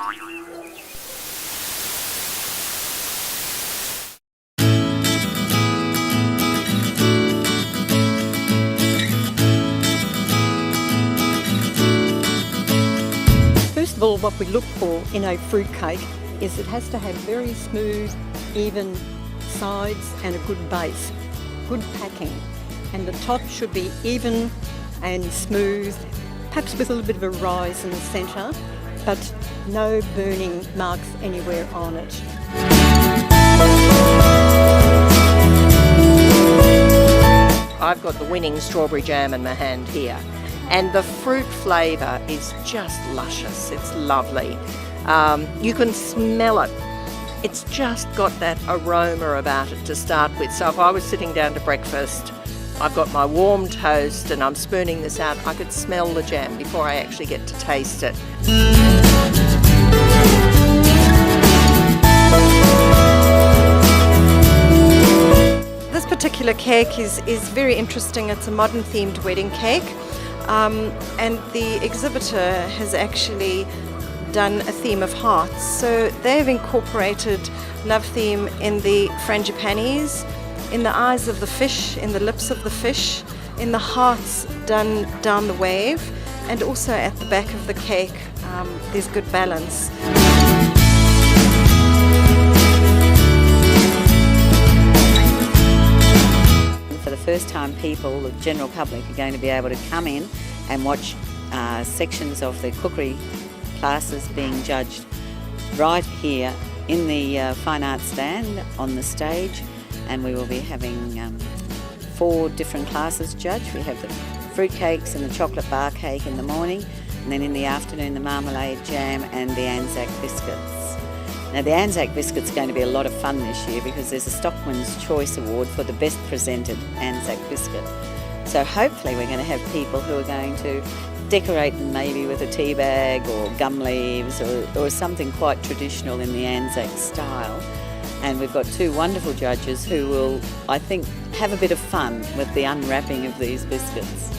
First of all, what we look for in a fruit cake is it has to have very smooth, even sides and a good base, good packing. And the top should be even and smooth, perhaps with a little bit of a rise in the centre, but no burning marks anywhere on it. I've got the winning strawberry jam in my hand here, and the fruit flavour is just luscious. It's lovely. You can smell it. It's just got that aroma about it to start with. So if I was sitting down to breakfast, I've got my warm toast and I'm spooning this out, I could smell the jam before I actually get to taste it. This particular cake is very interesting. It's a modern themed wedding cake, and the exhibitor has actually done a theme of hearts. So they've incorporated love theme in the frangipanis, in the eyes of the fish, in the lips of the fish, in the hearts done down the wave, and also at the back of the cake there's good balance. For the first time, people, the general public, are going to be able to come in and watch sections of the cookery classes being judged right here in the fine arts stand on the stage, and we will be having 4 different classes judged. We have the fruit cakes and the chocolate bar cake in the morning, and then in the afternoon the marmalade jam and the ANZAC biscuits. Now the ANZAC biscuits are going to be a lot of fun this year because there's a Stockman's Choice Award for the best presented ANZAC biscuit. So hopefully we're going to have people who are going to decorate them maybe with a tea bag or gum leaves or something quite traditional in the ANZAC style. And we've got 2 wonderful judges who will, I think, have a bit of fun with the unwrapping of these biscuits.